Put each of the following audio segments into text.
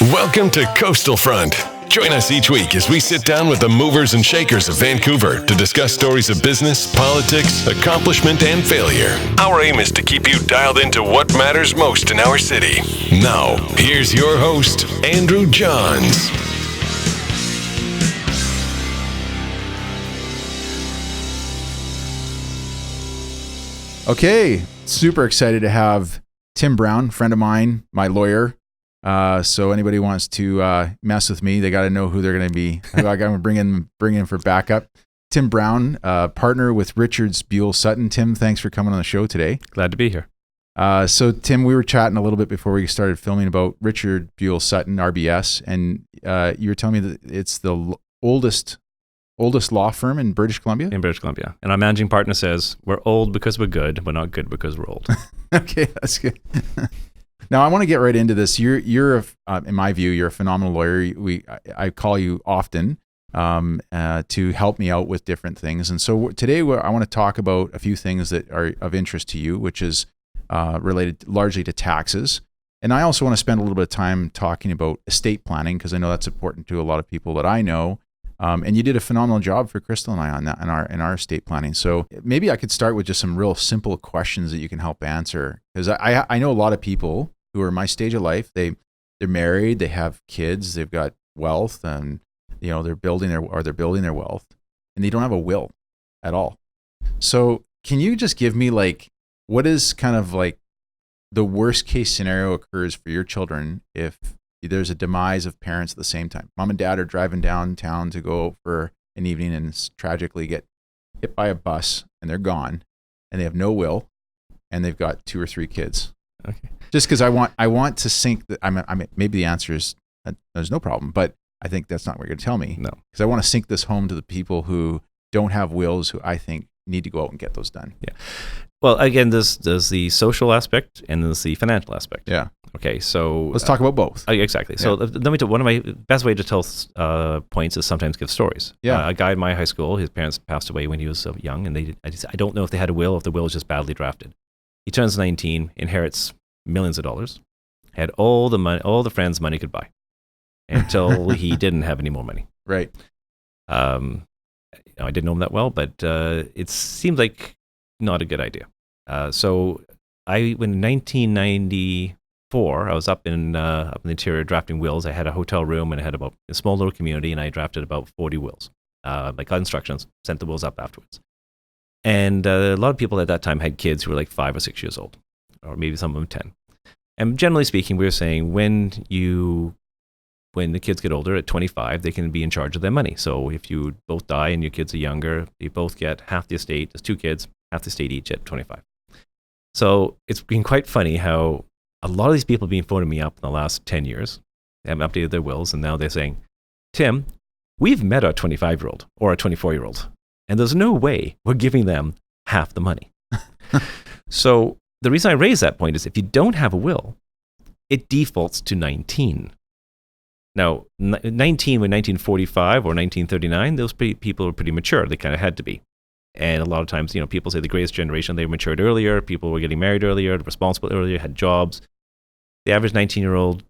Welcome to Coastal Front. Join us each week as we sit down with the movers and shakers of Vancouver to discuss stories of business, politics, accomplishment, and failure. Our aim is to keep you dialed into what matters most in our city. Now, here's your host, Andrew Johns. Okay, super excited to have Tim Brown, friend of mine, my lawyer. So anybody wants to mess with me, they got to know who they're going to be. I'm going to bring in for backup. Tim Brown, partner with Richard's Buell Sutton. Tim, thanks for coming on the show today. Glad to be here. So Tim, we were chatting a little bit before we started filming about Richard Buell Sutton, RBS, and you were telling me that it's the oldest law firm in British Columbia? In British Columbia. And our managing partner says, we're old because we're good. We're not good because we're old. Okay, that's good. Now, I want to get right into this. You're in my view, you're a phenomenal lawyer. I call you often to help me out with different things. And so today I want to talk about a few things that are of interest to you, which is related largely to taxes. And I also want to spend a little bit of time talking about estate planning, because I know that's important to a lot of people that I know. And you did a phenomenal job for Crystal and I on that in our estate planning. So maybe I could start with just some real simple questions that you can help answer, because I know a lot of people who are my stage of life. They're married, they have kids, they've got wealth, and they're building their wealth, and they don't have a will at all. So can you just give me what is kind of like the worst case scenario occurs for your children if there's a demise of parents at the same time? Mom and dad are driving downtown to go for an evening and tragically get hit by a bus and they're gone, and they have no will, and they've got 2 or 3 kids. Okay. Just because I want to sink that. I mean, maybe the answer is there's no problem, but I think that's not what you're going to tell me. No, because I want to sink this home to the people who don't have wills, who I think need to go out and get those done. Yeah. Well, again, there's the social aspect and there's the financial aspect. Yeah. Okay, so let's talk about both. Exactly. So let me tell one of my best way to tell points is sometimes give stories. Yeah. A guy in my high school, his parents passed away when he was so young, and I don't know if they had a will, if the will was just badly drafted. He turns 19, inherits millions of dollars, had all the money, all the friends money could buy, until he didn't have any more money. Right. I didn't know him that well, but it seemed like not a good idea. So in 1994, I was up in the interior drafting wills. I had a hotel room, and I had about a small little community, and I drafted about 40 wills. I got instructions, sent the wills up afterwards. And a lot of people at that time had kids who were like 5 or 6 years old, or maybe some of them 10. And generally speaking, we were saying when the kids get older at 25, they can be in charge of their money. So if you both die and your kids are younger, you both get half the estate. There's 2 kids, half the estate each at 25. So it's been quite funny how a lot of these people have been phoning me up in the last 10 years. They haven't updated their wills, and now they're saying, Tim, we've met our 25-year-old or our 24-year-old, and there's no way we're giving them half the money. So the reason I raise that point is if you don't have a will, it defaults to 19. Now, 19 when 1945 or 1939, those people were pretty mature. They kind of had to be. And a lot of times, people say the greatest generation, they matured earlier, people were getting married earlier, responsible earlier, had jobs. The average 19-year-old,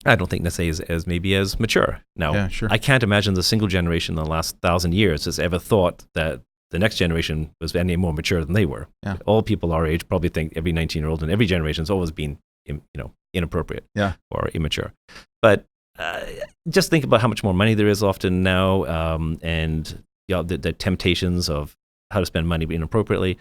I don't think necessarily as mature. Now, yeah, sure. I can't imagine the single generation in the last 1,000 years has ever thought that the next generation was any more mature than they were. Yeah. All people our age probably think every 19-year-old in every generation has always been, inappropriate or immature. But just think about how much more money there is often now, and the temptations of how to spend money inappropriately.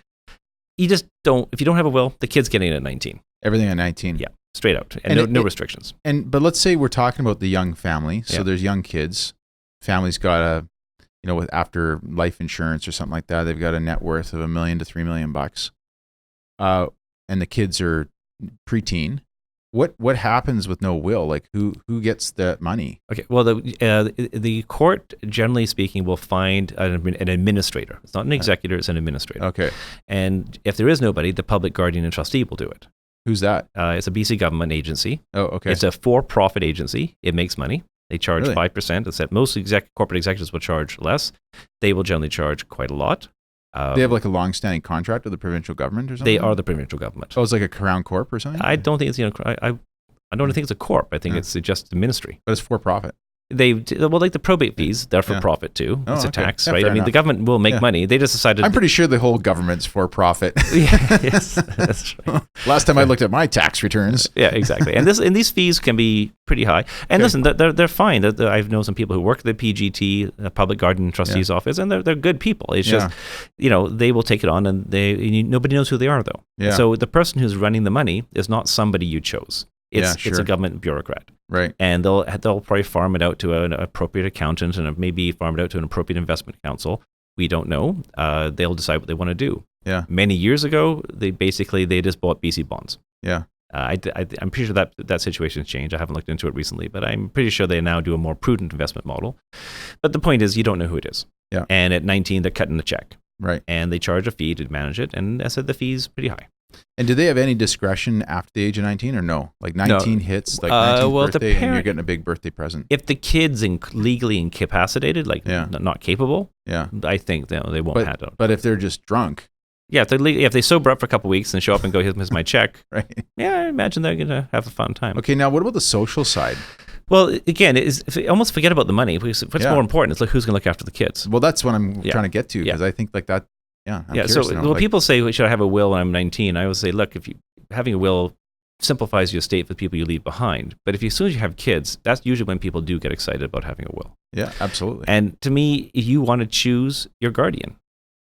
You just don't. If you don't have a will, the kid's getting it at 19. Everything at 19. Yeah, straight out, and no restrictions. But let's say we're talking about the young family. So there's young kids. Family's got with after life insurance or something like that, they've got a net worth of $1 million to $3 million bucks. And the kids are preteen. What happens with no will? Like who gets the money? Okay, well the court, generally speaking, will find an administrator. It's not an executor; it's an administrator. Okay. And if there is nobody, the public guardian and trustee will do it. Who's that? It's a BC government agency. Oh, okay. It's a for-profit agency. It makes money. They charge 5%. It's that most corporate executives will charge less. They will generally charge quite a lot. They have like a long-standing contract with the provincial government or something? They are the provincial government. Oh, it's like a Crown Corp or something? I don't think it's, I don't think it's a corp. I think it's just the ministry. But it's for profit. Like the probate fees, they're for profit too. It's a tax, right? I mean, the government will make money. They just decided. I'm pretty sure the whole government's for profit. Yes, that's right. Last time I looked at my tax returns. Yeah, exactly. And these fees can be pretty high. And listen, they're fine. I've known some people who work at the PGT, the Public Garden Trustee's office, and they're good people. It's just, they will take it on, and nobody knows who they are though. Yeah. So the person who's running the money is not somebody you chose. It's a government bureaucrat. Right. And they'll probably farm it out to an appropriate accountant and maybe farm it out to an appropriate investment counsel. We don't know. They'll decide what they want to do. Yeah. Many years ago, they just bought BC bonds. Yeah. I'm pretty sure that situation has changed. I haven't looked into it recently, but I'm pretty sure they now do a more prudent investment model. But the point is, you don't know who it is. Yeah. And at 19, they're cutting the check. Right. And they charge a fee to manage it. And I said the fee's pretty high. And do they have any discretion after the age of 19 or no? Like 19 hits, like 19th birthday, and you're getting a big birthday present. If the kid's legally incapacitated, not capable, I think they won't have it. But if they're just drunk. Yeah, if they sober up for a couple of weeks and show up and go, here's my check. Right. Yeah, I imagine they're going to have a fun time. Okay, now what about the social side? Well, again, almost forget about the money. What's more important is who's going to look after the kids. Well, that's what I'm trying to get to, because I think like that. Yeah. So people say, should I have a will when I'm 19? I always say, look, having a will simplifies your estate for the people you leave behind. But as soon as you have kids, that's usually when people do get excited about having a will. Yeah, absolutely. And to me, you want to choose your guardian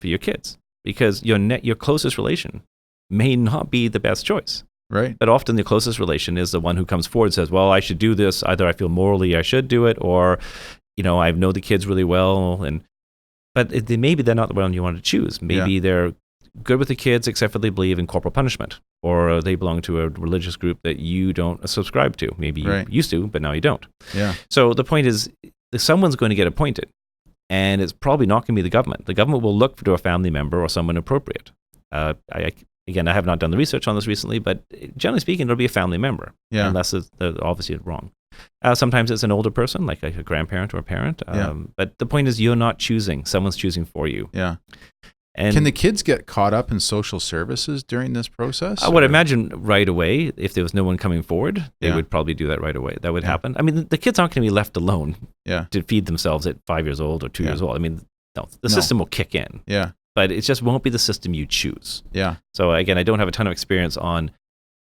for your kids, because your closest relation may not be the best choice. Right. But often the closest relation is the one who comes forward and says, well, I should do this. Either I feel morally I should do it, or, I know the kids really well. But maybe they're not the one you want to choose. Maybe they're good with the kids, except for they believe in corporal punishment, or they belong to a religious group that you don't subscribe to. Maybe you used to, but now you don't. Yeah. So the point is, someone's going to get appointed, and it's probably not going to be the government. The government will look to a family member or someone appropriate. I have not done the research on this recently, but generally speaking, it'll be a family member, unless they're obviously wrong. Sometimes it's an older person, like a grandparent or a parent. But the point is, you're not choosing; someone's choosing for you. Yeah. And can the kids get caught up in social services during this process? I would imagine right away, if there was no one coming forward, they would probably do that right away. That would happen. I mean, the kids aren't going to be left alone to feed themselves at 5 years old or 2 years old. I mean, the system will kick in. Yeah. But it just won't be the system you choose. Yeah. So again, I don't have a ton of experience on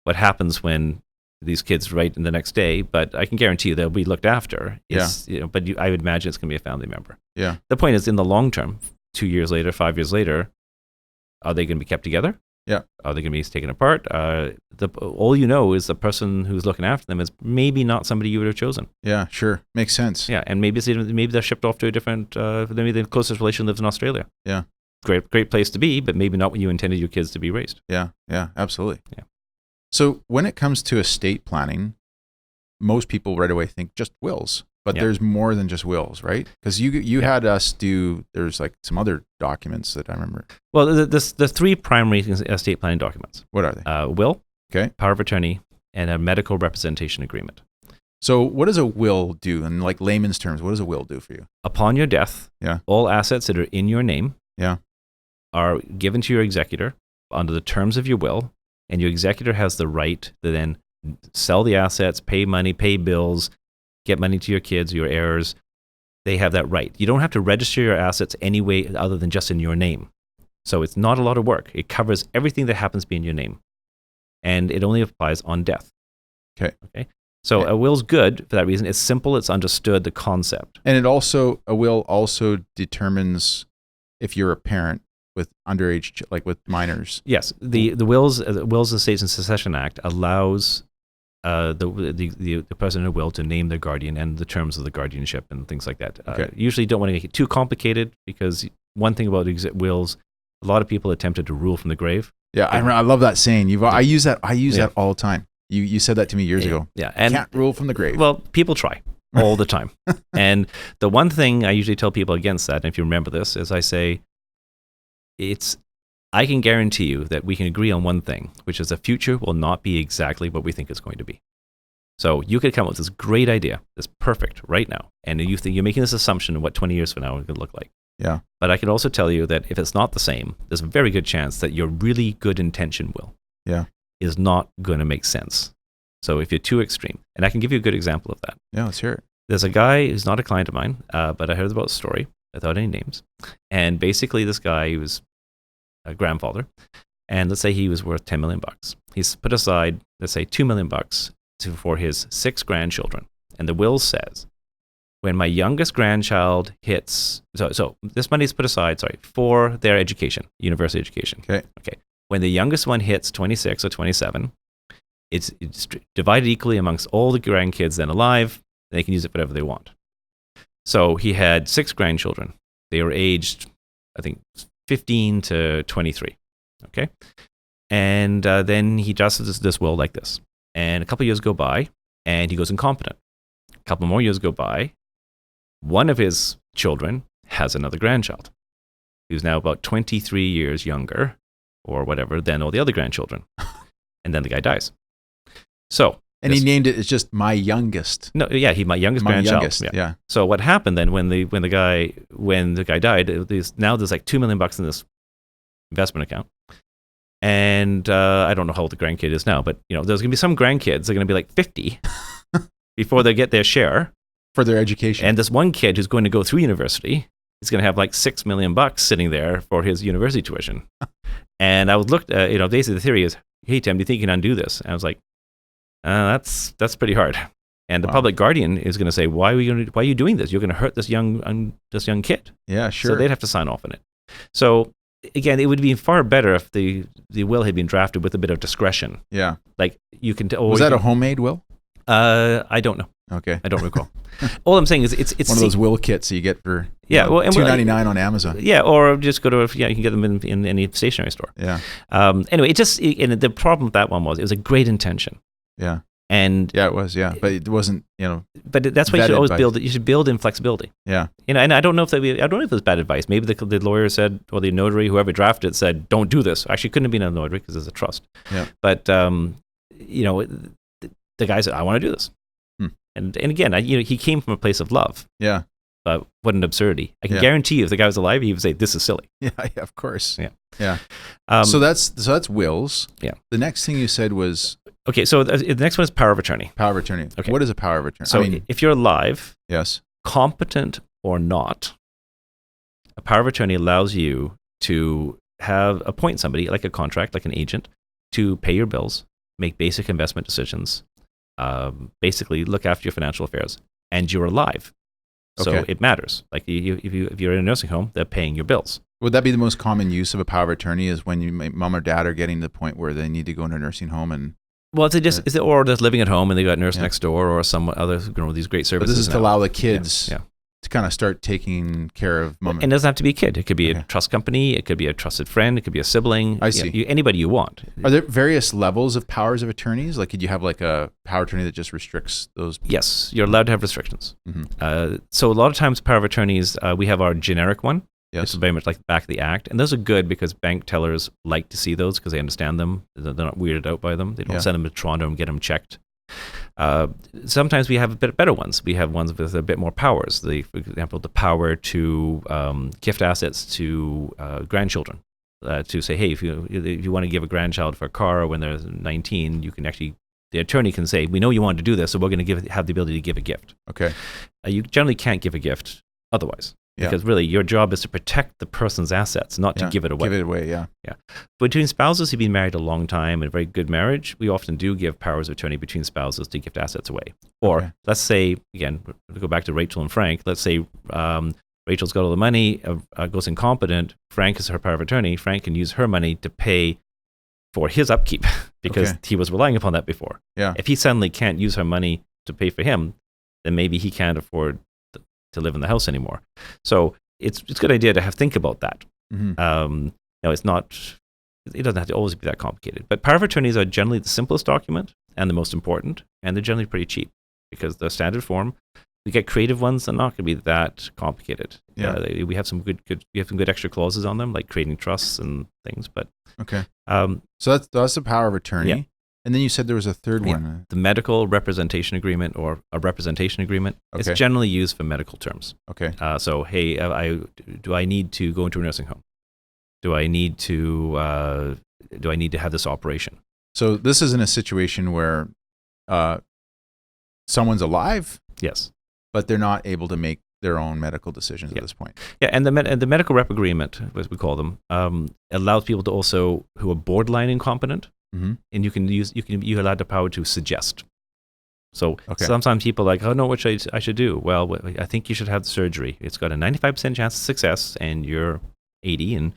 what happens when these kids write in the next day, but I can guarantee you they'll be looked after. I would imagine it's going to be a family member. Yeah. The point is, in the long term, 2 years later, 5 years later, are they going to be kept together? Yeah. Are they going to be taken apart? All you know is the person who's looking after them is maybe not somebody you would have chosen. Yeah, sure. Makes sense. Yeah, and maybe they're shipped off to a different, maybe the closest relation lives in Australia. Yeah. Great place to be, but maybe not what you intended your kids to be raised. Yeah, absolutely. Yeah. So when it comes to estate planning, most people right away think just wills, but there's more than just wills, right? Because you had us there's like some other documents that I remember. Well, the three primary estate planning documents. What are they? Will, power of attorney, and a medical representation agreement. So what does a will do? In like layman's terms, what does a will do for you? Upon your death, all assets that are in your name are given to your executor under the terms of your will, and your executor has the right to then sell the assets, pay money, pay bills, get money to your kids, your heirs. They have that right. You don't have to register your assets any way other than just in your name. So it's not a lot of work. It covers everything that happens to be in your name. And it only applies on death. Okay. So a will's good for that reason. It's simple. It's understood, the concept. And a will also determines if you're a parent with underage, like with minors. Yes. The Wills, Estates and Succession Act allows the person in a will to name their guardian and the terms of the guardianship and things like that. Usually don't want to make it too complicated, because one thing about wills, a lot of people attempted to rule from the grave. Yeah, I love that saying. I use that all the time. You said that to me years ago. Yeah, and can't rule from the grave. Well, people try all the time. And the one thing I usually tell people against that, and if you remember this, is I say, I can guarantee you that we can agree on one thing, which is the future will not be exactly what we think it's going to be. So you could come up with this great idea, that's perfect right now, and you think you're making this assumption of what 20 years from now is going to look like. Yeah. But I can also tell you that if it's not the same, there's a very good chance that your really good intention will is not going to make sense. So if you're too extreme, and I can give you a good example of that. Yeah, let's hear it. There's a guy who's not a client of mine, but I heard about the story without any names. And basically, this guy, he was a grandfather, and let's say he was worth $10 million. He's put aside, let's say, $2 million for his 6 grandchildren. And the will says, when my youngest grandchild hits, so this money is put aside, for their education, university education. Okay. When the youngest one hits 26 or 27, it's divided equally amongst all the grandkids then alive. They can use it for whatever they want. So he had 6 grandchildren. They were aged, I think, 15 to 23. Okay. And then he does this will like this. And a couple of years go by, and he goes incompetent. A couple more years go by. One of his children has another grandchild who's now about 23 years younger or whatever than all the other grandchildren. And then the guy dies. So, and he named it as just my youngest. No, yeah, my youngest grandchild. Yeah. So what happened then when the guy died? Now there's like $2 million in this investment account, and I don't know how old the grandkid is now, but there's gonna be some grandkids. They're gonna be like 50 before they get their share for their education. And this one kid who's going to go through university is going to have like $6 million sitting there for his university tuition. And I was looked at, basically the theory is, hey Tim, do you think you can undo this? And I was like, that's pretty hard. And the public guardian is going to say, why are you doing this? You're going to hurt this young kid. Yeah, sure. So they'd have to sign off on it. So again, it would be far better if the will had been drafted with a bit of discretion. Yeah. Like you can. Was that a homemade will? I don't know. Okay. I don't recall. All I'm saying is it's one of those will kits you get for $2.99 on Amazon. Yeah, or just go to you can get them in any stationery store. Yeah. Anyway, and the problem with that one was it was a great intention. Yeah. And yeah, it was. Yeah, but it wasn't. But that's why you should always build. You should build in flexibility. Yeah. And I don't know if it was bad advice. Maybe the lawyer said, or the notary, whoever drafted it, said, "Don't do this." Actually, couldn't have been a notary because there's a trust. Yeah. But the guy said, "I want to do this." And again, he came from a place of love. Yeah. But what an absurdity! I can guarantee you, if the guy was alive, he would say, "This is silly." Yeah, of course. Yeah. Yeah. So that's wills. Yeah. The next thing you said was okay. So the next one is power of attorney. Power of attorney. Okay. What is a power of attorney? So if you're alive, yes, competent or not, a power of attorney allows you to appoint somebody like a contract, like an agent, to pay your bills, make basic investment decisions. Basically look after your financial affairs, and you're alive, so it matters. Like if you're in a nursing home, they're paying your bills. Would that be the most common use of a power of attorney? Is when mom or dad are getting to the point where they need to go into a nursing home and or just living at home and they got a nurse next door or some other these great services. But this is to allow the kids to kind of start taking care of mom. And it doesn't have to be a kid. It could be a trust company. It could be a trusted friend. It could be a sibling. I see. Anybody you want. Are there various levels of powers of attorneys? Like, could you have like a power of attorney that just restricts those? Yes, you're allowed to have restrictions. Mm-hmm. So a lot of times power of attorneys, we have our generic one. Yes. It's very much like the back of the act. And those are good because bank tellers like to see those because they understand them. They're not weirded out by them. They don't send them to Toronto and get them checked. Sometimes we have a bit better ones. We have ones with a bit more powers. For example, the power to gift assets to grandchildren. To say, hey, if you want to give a grandchild for a car when they're 19, you can actually, the attorney can say, we know you wanted to do this, so we're going to have the ability to give a gift. Okay. You generally can't give a gift otherwise. Yeah. Because really, your job is to protect the person's assets, not to give it away. Give it away, yeah. Between spouses who've been married a long time and a very good marriage, we often do give powers of attorney between spouses to gift assets away. Or let's say, again, we'll go back to Rachel and Frank. Let's say Rachel's got all the money, goes incompetent. Frank is her power of attorney. Frank can use her money to pay for his upkeep because he was relying upon that before. Yeah. If he suddenly can't use her money to pay for him, then maybe he can't afford to live in the house anymore. So it's a good idea to think about that. Mm-hmm. It doesn't have to always be that complicated. But power of attorneys are generally the simplest document and the most important, and they're generally pretty cheap because the standard form. We get creative ones that are not going to be that complicated. Yeah. We have some good extra clauses on them, like creating trusts and things. But so that's the power of attorney. Yeah. And then you said there was a third one. The medical representation agreement or a representation agreement. It's generally used for medical terms. Okay. So, hey, do I need to go into a nursing home? Do I need to have this operation? So this isn't a situation where someone's alive, Yes. but they're not able to make their own medical decisions at this point. Yeah, and the medical rep agreement, as we call them, allows people to also who are borderline incompetent, and you're allowed the power to suggest. So sometimes people are like, oh no, what should I should do? Well, I think you should have the surgery. It's got a 95% chance of success, and you're 80, and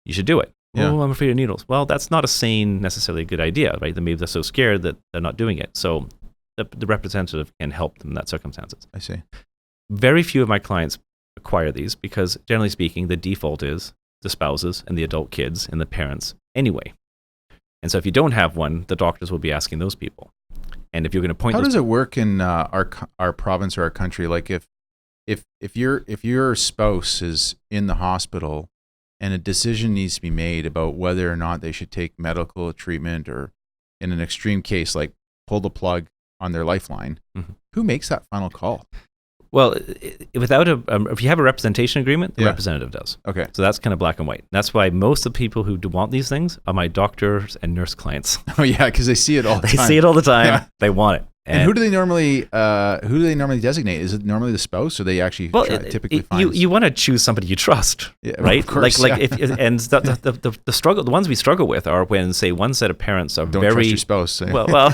you should do it. Yeah. Oh, I'm afraid of needles. Well, that's not necessarily a good idea, right? Maybe they're so scared that they're not doing it. So the representative can help them in that circumstances. I see. Very few of my clients acquire these because, generally speaking, the default is the spouses and the adult kids and the parents anyway. And so if you don't have one, the doctors will be asking those people. And if you're going to point, how does it work in our province or our country? Like if your spouse is in the hospital and a decision needs to be made about whether or not they should take medical treatment, or in an extreme case like pull the plug on their lifeline, who makes that final call? Well, without if you have a representation agreement, the representative does. Okay. So that's kind of black and white. That's why most of the people who do want these things are my doctors and nurse clients. Oh yeah, because they see it all the time. They see it all the time. Yeah. They want it. And who do they normally designate? Is it normally the spouse, or they actually typically find? You want to choose somebody you trust, right? Of course, and the struggle, the ones we struggle with are when, say, one set of parents are don't trust your spouse. Well,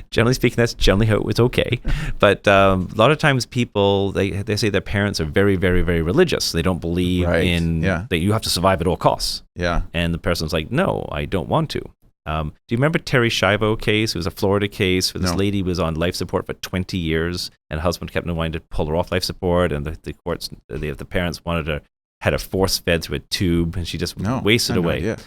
generally speaking, that's generally how it's okay. But a lot of times people they say their parents are very, very, very religious. They don't believe in that you have to survive at all costs. Yeah. And the person's like, no, I don't want to. Do you remember Terry Schiavo case? It was a Florida case where this lady was on life support for 20 years, and the husband kept wanting to pull her off life support, and the courts, the parents had her force fed through a tube, and she just wasted away. Yeah.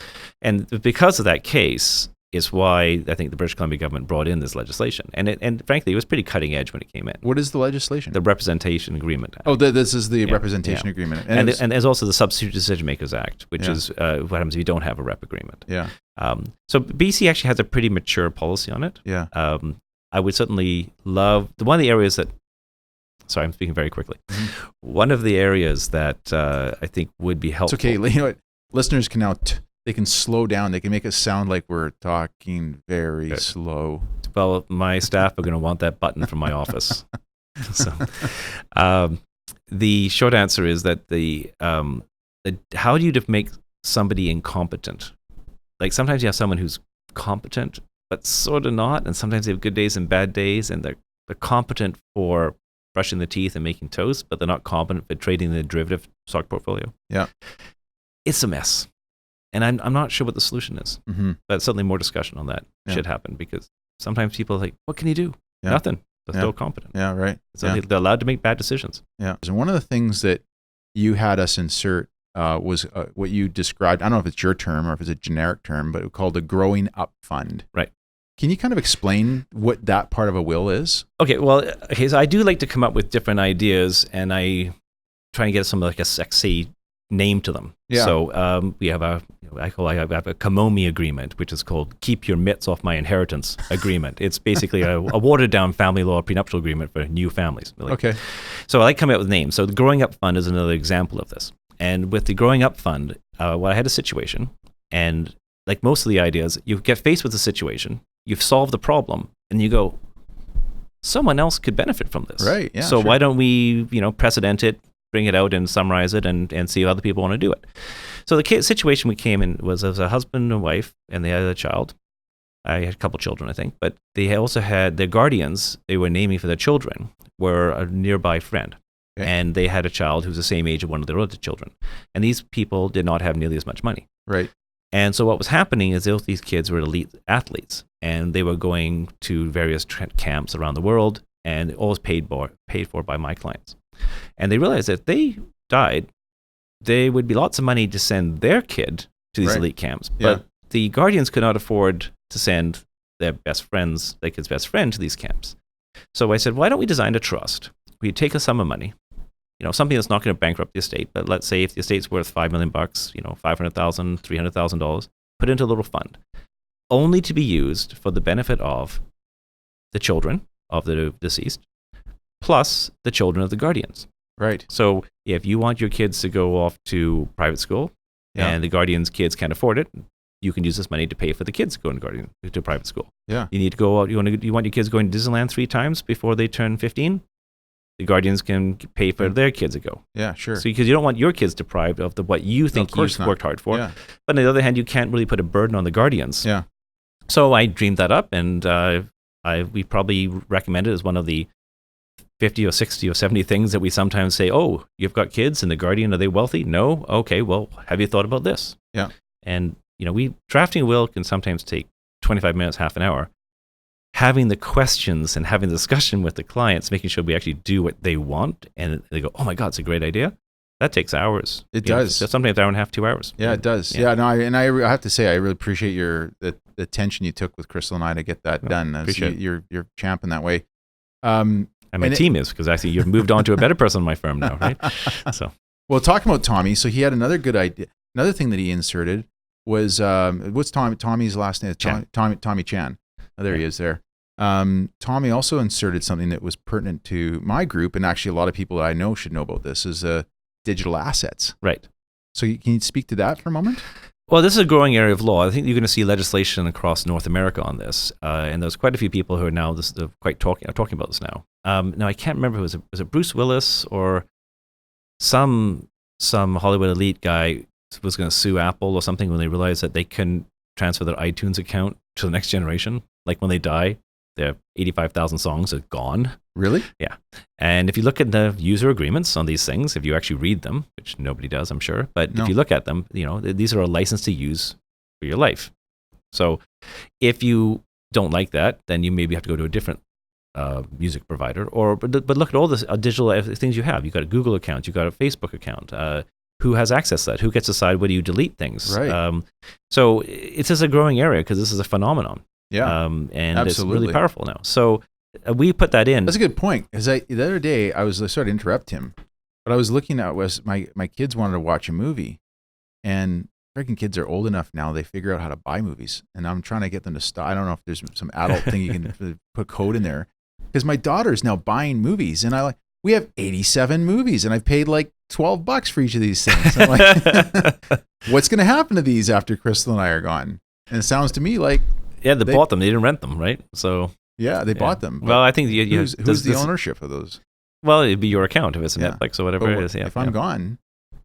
And because of that case is why I think the British Columbia government brought in this legislation. And frankly, it was pretty cutting edge when it came in. What is the legislation? The Representation Agreement Act. Oh, this is the Representation Agreement. And there's also the Substitute Decision Makers Act, which is what happens if you don't have a rep agreement. Yeah. So BC actually has a pretty mature policy on it. Yeah. I would certainly love one of the areas that. Sorry, I'm speaking very quickly. One of the areas that I think would be helpful. It's okay. You know what? Listeners can now they can slow down. They can make it sound like we're talking very slow. Well, my staff are going to want that button from my office. So, the short answer is that how do you make somebody incompetent? Like sometimes you have someone who's competent, but sort of not, and sometimes they have good days and bad days, and they're competent for brushing the teeth and making toast, but they're not competent for trading the derivative stock portfolio. Yeah, it's a mess, and I'm not sure what the solution is. But certainly more discussion on that should happen, because sometimes people are like, "What can you do? Nothing. They're still competent." Yeah, right. So they're allowed to make bad decisions. Yeah. And one of the things that you had us insert was what you described. I don't know if it's your term or if it's a generic term, but called a growing up fund. Right. Can you kind of explain what that part of a will is? Okay. Well, so I do like to come up with different ideas, and I try and get some like a sexy name to them. Yeah. So we have I have a Kamomi agreement, which is called "Keep Your Mitts Off My Inheritance" agreement. It's basically a watered down family law prenuptial agreement for new families. Okay. So I like coming up with names. So the Growing Up Fund is another example of this. And with the Growing Up Fund, I had a situation, and like most of the ideas, you get faced with a situation, you've solved the problem, and you go, someone else could benefit from this. Right. Yeah. So why don't we, precedent it, bring it out, and summarize it, and see how other people want to do it. So the situation we came in was as a husband and wife, and they had a child. I had a couple children, I think, but they also had their guardians. They were naming for their children were a nearby friend. Okay. And they had a child who's the same age of one of their other children. And these people did not have nearly as much money. Right. And so what was happening is these kids were elite athletes, and they were going to various camps around the world, and all was paid for by my clients. And they realized that if they died, there would be lots of money to send their kid to these elite camps. But the guardians could not afford to send their kid's best friend to these camps. So I said, why don't we design a trust? We take a sum of money, something that's not going to bankrupt the estate, but let's say if the estate's worth $5 million, $500,000, $300,000, put it into a little fund, only to be used for the benefit of the children of the deceased, plus the children of the guardians. Right. So if you want your kids to go off to private school and the guardians' kids can't afford it, you can use this money to pay for the kids going to private school. Yeah. You need to go out. You want your kids going to Disneyland 3 times before they turn 15. The guardians can pay for their kids to go. Yeah, sure. So because you don't want your kids deprived of what you think you've worked hard for. Yeah. But on the other hand, you can't really put a burden on the guardians. Yeah. So I dreamed that up, and we probably recommend it as one of the 50 or 60 or 70 things that we sometimes say, oh, you've got kids and the guardian, are they wealthy? No? Okay, well, have you thought about this? Yeah. And, drafting a will can sometimes take 25 minutes, half an hour. Having the questions and having the discussion with the clients, making sure we actually do what they want, and they go, oh my God, it's a great idea. That takes hours. It does. Sometimes an hour and a half, 2 hours. Yeah, it does. Yeah, no, I have to say, I really appreciate the attention you took with Crystal and I to get that done. You're champ in that way. And my team is, because actually you've moved on to a better person in my firm now, right? So, well, talking about Tommy, so he had another good idea. Another thing that he inserted was what's Tommy's last name? Tommy Chan. Oh, there he is there. Tommy also inserted something that was pertinent to my group, and actually a lot of people that I know should know about this, is digital assets. Right. So can you speak to that for a moment? Well, this is a growing area of law. I think you're going to see legislation across North America on this, and there's quite a few people who are now talking about this now. Now I can't remember, was it Bruce Willis or some Hollywood elite guy was going to sue Apple or something when they realized that they couldn't transfer their iTunes account to the next generation. Like when they die, their 85,000 songs are gone. Really? Yeah. And if you look at the user agreements on these things, if you actually read them, which nobody does, I'm sure, but if you look at them, these are a license to use for your life. So if you don't like that, then you maybe have to go to a different music provider. But look at all the digital things you have. You've got a Google account, you've got a Facebook account. Who has access to that? Who gets to decide whether you delete things? Right. So it's just a growing area because this is a phenomenon. Yeah. And absolutely. It's really powerful now. So we put that in. That's a good point. Because the other day, I started to interrupt him, but I was looking at my kids wanted to watch a movie, and freaking kids are old enough now, they figure out how to buy movies. And I'm trying to get them to stop. I don't know if there's some adult thing you can put code in there. Because my daughter's now buying movies, and we have 87 movies, and I've paid like $12 for each of these things. I'm like, what's going to happen to these after Crystal and I are gone? And it sounds to me like they bought them. They didn't rent them, right? So yeah, they bought them. Well, I think who's the ownership of those? Well, it'd be your account if it's a Netflix or whatever it is. Yeah, if I'm gone,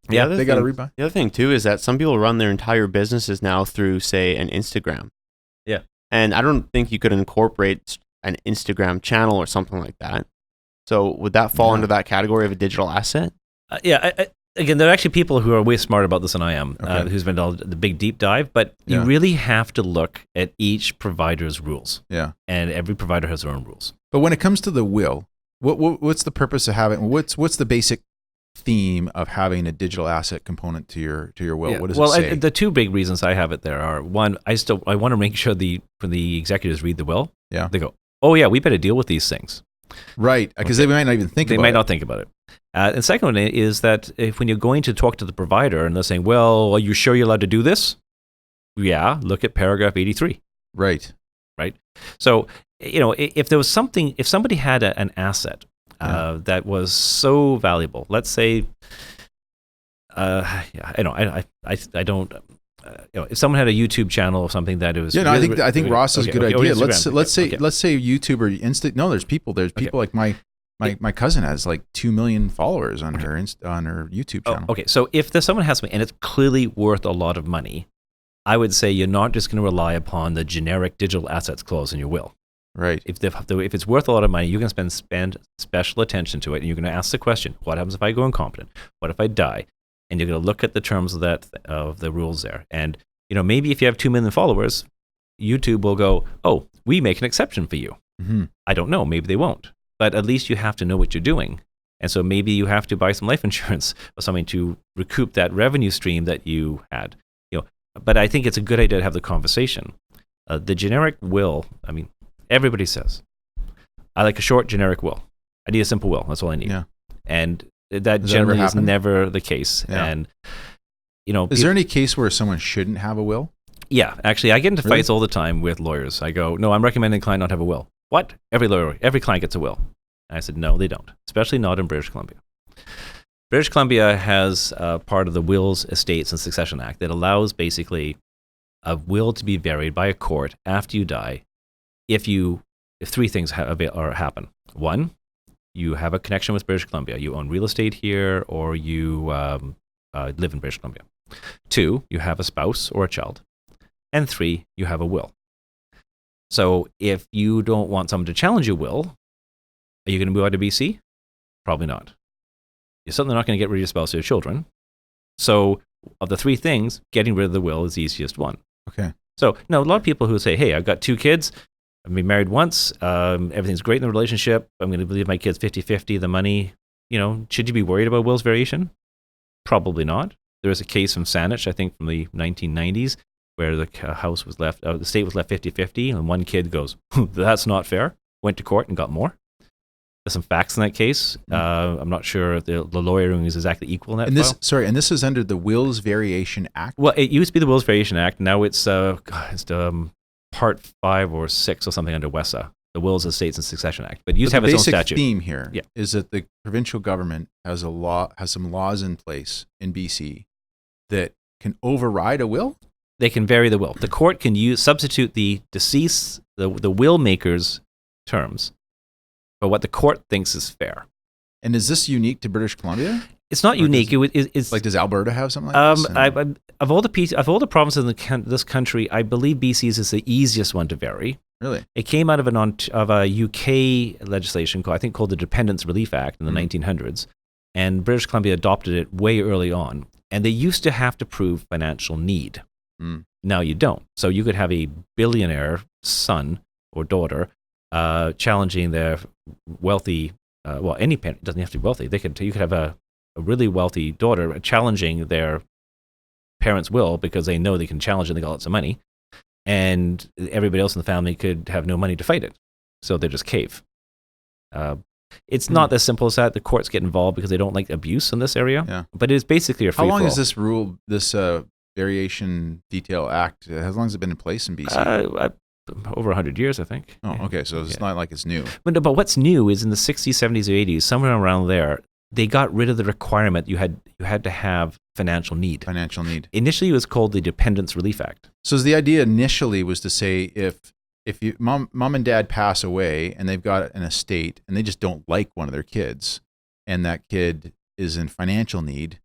they got to rebuy. The other thing too is that some people run their entire businesses now through, say, an Instagram. Yeah, and I don't think you could incorporate an Instagram channel or something like that. So would that fall into that category of a digital asset? Again, there are actually people who are way smarter about this than I am, Okay. who's been done the big deep dive, but you really have to look at each provider's rules. Yeah. And every provider has their own rules. But when it comes to the will, what's the purpose of having, what's the basic theme of having a digital asset component to your will? Yeah. What does it say? The two big reasons I have it there are, one, I want to make sure when the executives read the will, they go, oh yeah, we better deal with these things. Right, because they might not even think about it. They might not think about it. And second one is that when you're going to talk to the provider and they're saying, well, are you sure you're allowed to do this? Yeah, look at paragraph 83. Right. So, if there was something, if somebody had an asset that was so valuable, let's say, I don't. If someone had a YouTube channel or something that it was, I think Ross is a good idea. Let's say YouTube or Insta. No, there's people like my cousin has like 2 million followers on her YouTube channel. Okay, so if there's someone has something and it's clearly worth a lot of money, I would say you're not just going to rely upon the generic digital assets clause in your will. Right. If it's worth a lot of money, you're going to spend special attention to it, and you're going to ask the question: what happens if I go incompetent? What if I die? And you're going to look at the terms of the rules there. And maybe if you have 2 million followers, YouTube will go, oh, we make an exception for you. Mm-hmm. I don't know. Maybe they won't. But at least you have to know what you're doing. And so maybe you have to buy some life insurance or something to recoup that revenue stream that you had. But I think it's a good idea to have the conversation. The generic will, everybody says, I like a short generic will. I need a simple will. That's all I need. Yeah. And that generally is never the case. Yeah. And is there any case where someone shouldn't have a will? Yeah, actually, I get into fights all the time with lawyers. I go, no, I'm recommending a client not have a will. What? Every client gets a will. And I said, no, they don't, especially not in British Columbia. British Columbia has part of the Wills, Estates, and Succession Act that allows basically a will to be varied by a court after you die if three things happen. One, you have a connection with British Columbia. You own real estate here, or you live in British Columbia. Two, you have a spouse or a child. And three, you have a will. So if you don't want someone to challenge your will, are you going to move out of BC? Probably not. You're certainly not going to get rid of your spouse or your children. So of the three things, getting rid of the will is the easiest one. Okay. So now a lot of people who say, hey, I've got 2 kids. I've been married once. Everything's great in the relationship. I'm going to leave my kids 50-50 the money. Should you be worried about will's variation? Probably not. There was a case from Saanich, I think from the 1990s, where the house was left, the state was left 50-50, and one kid goes, that's not fair. Went to court and got more. There's some facts in that case. I'm not sure if the lawyering is exactly equal in that. And this is under the Wills Variation Act. Well, it used to be the Wills Variation Act. Now it's Part 5 or 6 or something under WESA, the Wills, Estates and Succession Act. But it used to have its own statute. The basic theme here is that the provincial government has some laws in place in BC that can override a will. They can vary the will. The court can substitute the deceased, the will maker's terms, for what the court thinks is fair. And is this unique to British Columbia? It's not unique. It's like, does Alberta have something like this? Of all the provinces in this country, I believe BC's is the easiest one to vary. Really? It came out of a UK legislation called the Dependents Relief Act in the 1900s, and British Columbia adopted it way early on. And they used to have to prove financial need. Now you don't. So you could have a billionaire son or daughter challenging their wealthy. Any parent doesn't have to be wealthy. You could have a really wealthy daughter challenging their parents' will because they know they can challenge it and they got lots of money, and everybody else in the family could have no money to fight it, so they just cave. It's not as simple as that. The courts get involved because they don't like abuse in this area, but it is basically a free-for-all. How long is this rule, this Variation Detail Act, how long has it been in place in BC? Over 100 years, I think. Oh, okay, so it's not like it's new. But what's new is in the 60s, 70s, or 80s, somewhere around there, they got rid of the requirement you had to have financial need. Financial need. Initially, it was called the Dependents Relief Act. So the idea initially was to say if mom and dad pass away and they've got an estate and they just don't like one of their kids, and that kid is in financial need,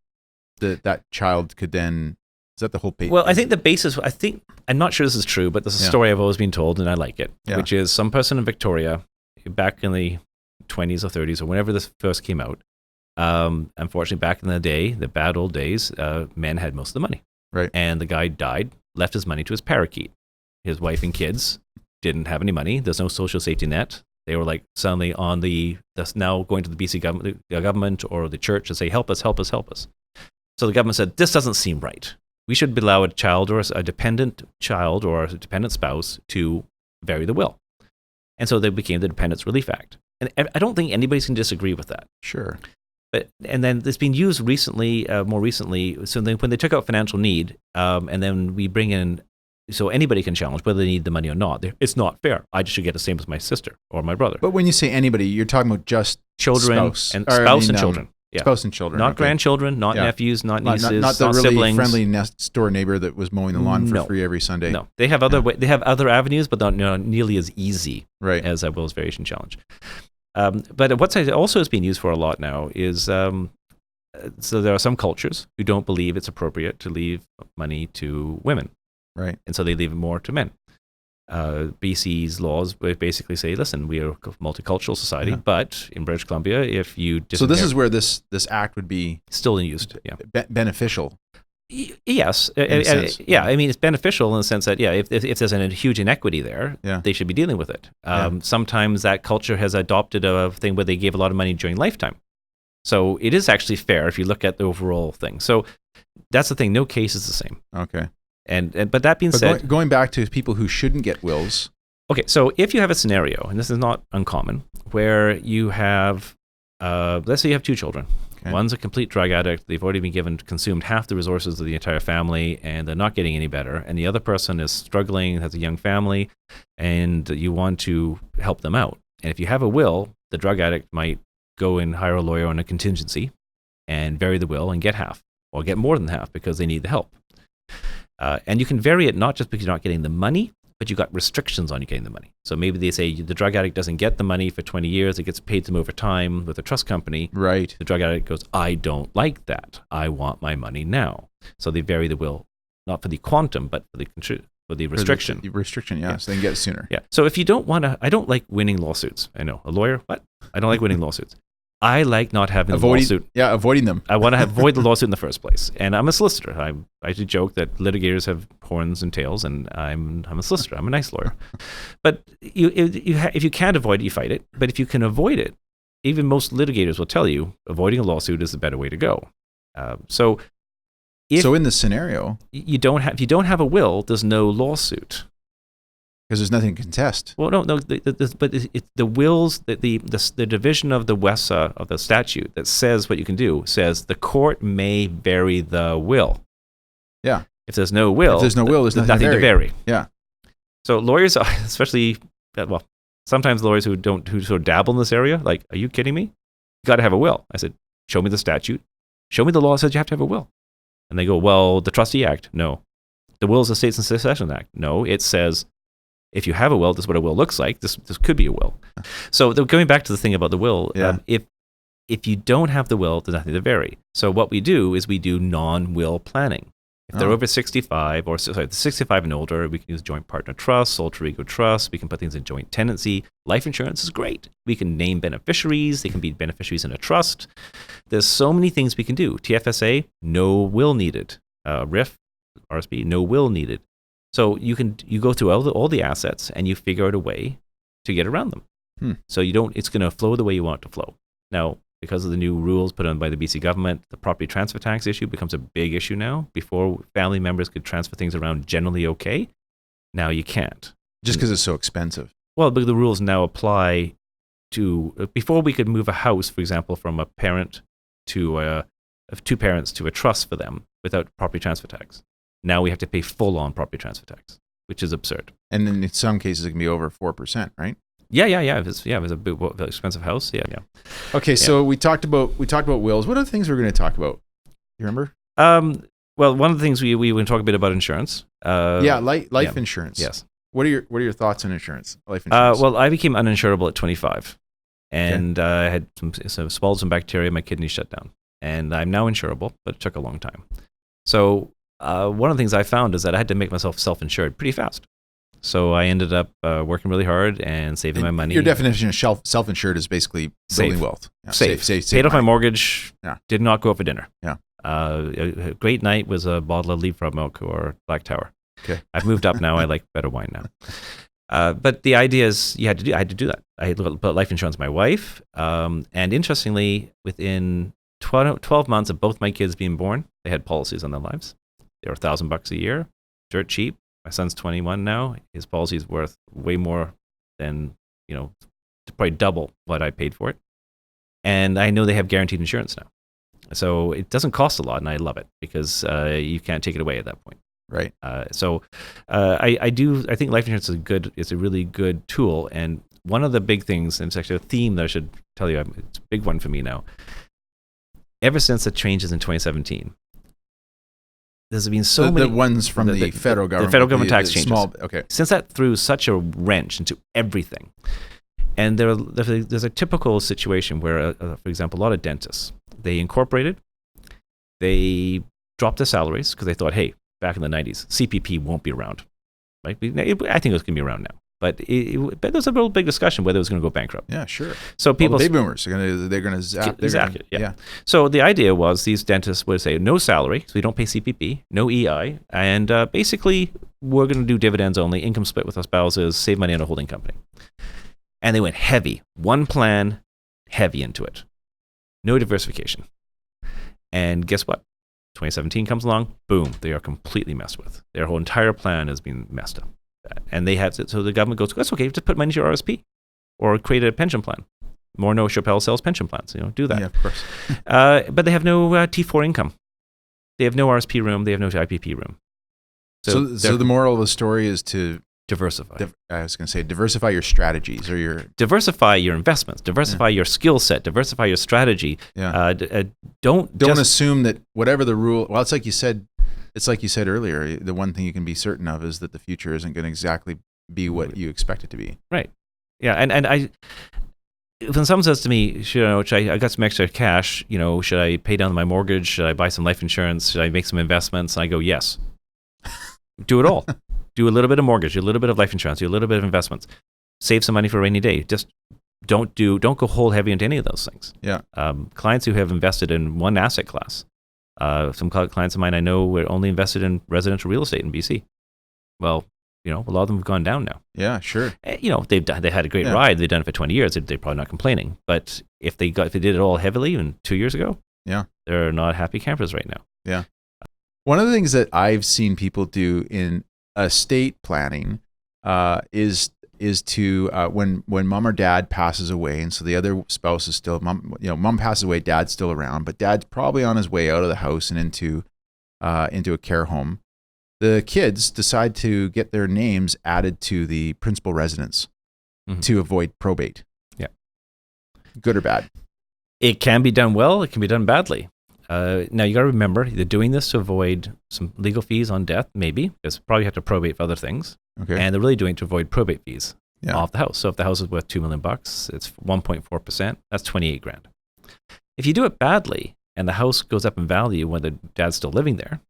that child could then. Is that the whole page? Well, I think the basis, I'm not sure this is true, but this is a story I've always been told and I like it, which is some person in Victoria back in the 20s or 30s or whenever this first came out, unfortunately back in the day, the bad old days, men had most of the money. Right. And the guy died, left his money to his parakeet. His wife and kids didn't have any money. There's no social safety net. They were like suddenly that's now going to the BC government or the church to say, help us, help us, help us. So the government said, this doesn't seem right. We should allow a child or a dependent child or a dependent spouse to vary the will. And so they became the Dependents Relief Act. And I don't think anybody can disagree with that. Sure. And then it's been used recently, more recently. So then when they took out financial need, and then we bring in, so anybody can challenge whether they need the money or not. It's not fair. I just should get the same as my sister or my brother. But when you say anybody, you're talking about just children and children. Yeah. Spouse and children. Not grandchildren, not nephews, not nieces, not the really siblings. friendly next door neighbor that was mowing the lawn for free every Sunday. No, they have other avenues, but not nearly as easy as a Will's Variation Challenge. But what also is being used for a lot now is so there are some cultures who don't believe it's appropriate to leave money to women, right? And so they leave it more to men. BC's laws basically say, listen, we are a multicultural society, but in British Columbia, if you so this is where this act would be still used, beneficial. Yes, I mean it's beneficial in the sense that if there's a huge inequity there, they should be dealing with it. Sometimes that culture has adopted a thing where they gave a lot of money during lifetime, so it is actually fair if you look at the overall thing. So that's the thing. No case is the same. Okay. But that being said, going back to people who shouldn't get wills. Okay, so if you have a scenario, and this is not uncommon, where you have, let's say you have 2 children. Okay. One's a complete drug addict. They've already consumed half the resources of the entire family, and they're not getting any better. And the other person is struggling, has a young family, and you want to help them out. And if you have a will, the drug addict might go and hire a lawyer on a contingency and vary the will and get half, or get more than half because they need the help. And you can vary it not just because you're not getting the money, but you got restrictions on you getting the money. So maybe they say the drug addict doesn't get the money for 20 years. It gets paid to them over time with a trust company. Right. The drug addict goes, I don't like that. I want my money now. So they vary the will, not for the quantum, but for the restriction. The restriction, yeah. So they can get it sooner. Yeah. So if you don't want to, I don't like winning lawsuits. I know. A lawyer, what? I don't like winning lawsuits. I like not having a lawsuit. Yeah, avoiding them. I want to avoid the lawsuit in the first place. And I'm a solicitor. I do joke that litigators have horns and tails, and I'm a solicitor. I'm a nice lawyer. But if you can't avoid it, you fight it. But if you can avoid it, even most litigators will tell you avoiding a lawsuit is the better way to go. So in this scenario, if you don't have a will, there's no lawsuit. Because there's nothing to contest. Well, no. But it's the wills, the division of the WESA of the statute that says what you can do says the court may vary the will. Yeah. If there's no will, there's nothing to vary. Yeah. So lawyers, especially, sometimes lawyers who sort of dabble in this area, like, are you kidding me? You got to have a will. I said, show me the statute. Show me the law that says you have to have a will. And they go, well, the Trustee Act. No. The Wills of States and Succession Act. No. It says, if you have a will, this is what a will looks like. This could be a will. So going back to the thing about the will, if you don't have the will, there's nothing to vary. So what we do is we do non-will planning. If they're over 65, 65 and older, we can use joint partner trust, alter ego trust. We can put things in joint tenancy. Life insurance is great. We can name beneficiaries. They can be beneficiaries in a trust. There's so many things we can do. TFSA, no will needed. RIF, RSP, no will needed. So you go through all the assets and you figure out a way to get around them. So it's going to flow the way you want it to flow. Now, because of the new rules put on by the BC government, the property transfer tax issue becomes a big issue now. Before, family members could transfer things around generally okay. Now you can't. Just because it's so expensive. Well, but the rules now apply to, before we could move a house, for example, from a parent to two parents to a trust for them without property transfer tax. Now we have to pay full-on property transfer tax, which is absurd. And then in some cases, it can be over 4%, right? Yeah. If it's a big, expensive house, yeah. Okay, so we talked about wills. What are the things we're going to talk about? You remember? Well, one of the things we want to talk a bit about insurance. Life insurance. Yes. What are your thoughts on insurance? Life insurance. Well, I became uninsurable at 25, and I had swallowed some bacteria. My kidneys shut down, and I'm now insurable, but it took a long time. So one of the things I found is that I had to make myself self-insured pretty fast. So I ended up working really hard and saving my money. Your definition of self-insured is basically building wealth. Yeah, safe. Paid off my mortgage. Yeah. Did not go out for dinner. Yeah. A great night was a bottle of Leapfrog milk or Black Tower. Okay. I've moved up now. I like better wine now. But the idea is I had to do that. I had to put life insurance on my wife. And interestingly, within 12 months of both my kids being born, they had policies on their lives. They were $1,000 a year, dirt cheap. My son's 21 now. His policy is worth way more than, probably double what I paid for it. And I know they have guaranteed insurance now. So it doesn't cost a lot, and I love it because you can't take it away at that point. Right. I think life insurance is a really good tool. And one of the big things, and it's actually a theme that I should tell you, it's a big one for me now. Ever since the changes in 2017, there's been so many. The ones from the federal government. The federal government tax changes. Okay. Since that threw such a wrench into everything. And there's a typical situation where, for example, a lot of dentists, they incorporated, they dropped their salaries because they thought, hey, back in the 90s, CPP won't be around. Right? I think it's going to be around now. But there's a real big discussion whether it was going to go bankrupt. Yeah, sure. So people, the baby boomers, they're going to zap. Exactly. Yeah. So the idea was these dentists would say no salary, so we don't pay CPP, no EI, and basically we're going to do dividends only, income split with our spouses, save money on a holding company. And they went heavy, one plan, heavy into it, no diversification. And guess what? 2017 comes along, boom, they are completely messed with. Their whole entire plan has been messed up. And they have to, so the government goes, that's okay, just put money into your RSP or create a pension plan. Morneau Chappelle sells pension plans, do that. Yeah, of course. But they have no T4 income. They have no RSP room. They have no IPP room. So the moral of the story is to diversify. I was going to say diversify your strategies or your... Diversify your investments. Diversify your skill set. Diversify your strategy. Yeah. Don't assume that whatever the rule... Well, it's like you said, it's like you said earlier, the one thing you can be certain of is that the future isn't going to exactly be what you expect it to be. Right. Yeah. And when someone says to me, I got some extra cash, should I pay down my mortgage? Should I buy some life insurance? Should I make some investments? And I go, yes. Do it all. Do a little bit of mortgage, do a little bit of life insurance, do a little bit of investments. Save some money for a rainy day. Just don't go whole heavy into any of those things. Yeah. Clients who have invested in one asset class, some clients of mine I know were only invested in residential real estate in BC. Well, a lot of them have gone down now. Yeah, sure. They had a great ride. They've done it for 20 years. They're probably not complaining. But if they did it all heavily even 2 years ago, yeah, they're not happy campers right now. Yeah. One of the things that I've seen people do in estate planning is to when mom or dad passes away, and so the other spouse is still mom passes away, dad's still around, but dad's probably on his way out of the house and into a care home. The kids decide to get their names added to the principal residence to avoid probate. Yeah. Good or bad? It can be done well. It can be done badly. Now, you got to remember, they're doing this to avoid some legal fees on death, maybe, because probably have to probate for other things. Okay. And they're really doing it to avoid probate fees off the house. So if the house is worth $2 million, it's 1.4%. That's $28,000. If you do it badly and the house goes up in value when the dad's still living there,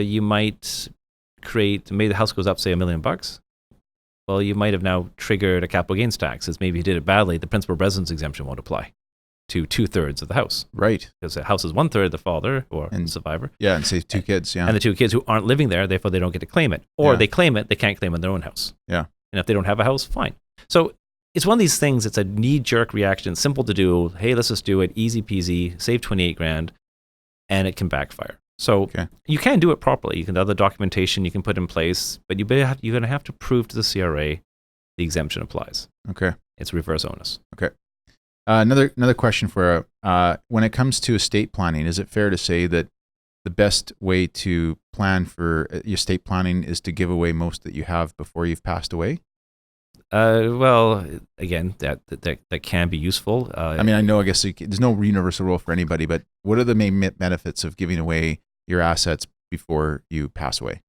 you might maybe the house goes up, say, $1 million. Well, you might have now triggered a capital gains tax. As maybe you did it badly, the principal residence exemption won't apply to 2/3 of the house. Right. Because the house is 1/3 the father or the survivor. Yeah, and say 2 kids, yeah. And the 2 kids who aren't living there, therefore they don't get to claim it. Or they claim it, they can't claim on their own house. Yeah. And if they don't have a house, fine. So it's one of these things, it's a knee-jerk reaction, simple to do. Hey, let's just do it, easy peasy, save $28,000, and it can backfire. So you can do it properly. You can have the documentation you can put in place, but you're going to have to prove to the CRA the exemption applies. Okay. It's reverse onus. Okay. Another question for when it comes to estate planning, is it fair to say that the best way to plan for your estate planning is to give away most that you have before you've passed away? Well, again, that can be useful. I mean, I know, I guess there's no universal rule for anybody, but what are the main benefits of giving away your assets before you pass away?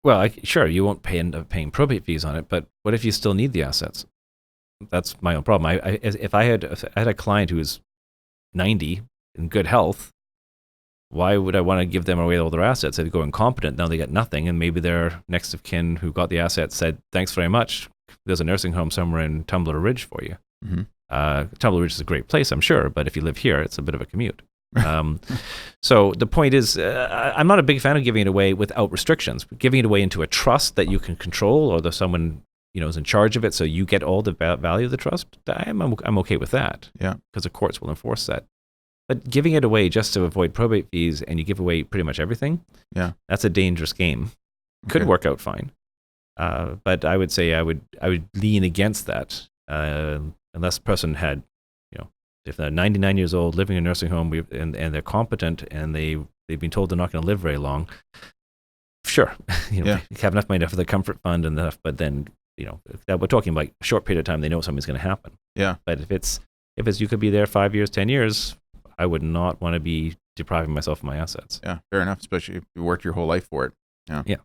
Well, sure, you won't end up paying probate fees on it, but what if you still need the assets? That's my own problem. If I had a client who was 90 in good health, why would I want to give them away all their assets? They go incompetent, now they get nothing, and maybe their next of kin who got the assets said, thanks very much, there's a nursing home somewhere in Tumbler Ridge for you. Mm-hmm. Tumbler Ridge is a great place, I'm sure, but if you live here, it's a bit of a commute. So the point is, I'm not a big fan of giving it away without restrictions. Giving it away into a trust that you can control, or there's someone is in charge of it, so you get all the value of the trust. I'm okay with that. Yeah, because the courts will enforce that. But giving it away just to avoid probate fees, and you give away pretty much everything. Yeah, that's a dangerous game. Could work out fine, but I would say I would lean against that unless the person had, if they're 99 years old, living in a nursing home, and they're competent, and they've been told they're not going to live very long. Sure, you have enough money for the comfort fund and enough, but then we're talking about a short period of time. They know something's going to happen. Yeah. But if it's you could be there 5 years, 10 years, I would not want to be depriving myself of my assets. Yeah, fair enough. Especially if you worked your whole life for it. Yeah. Yeah.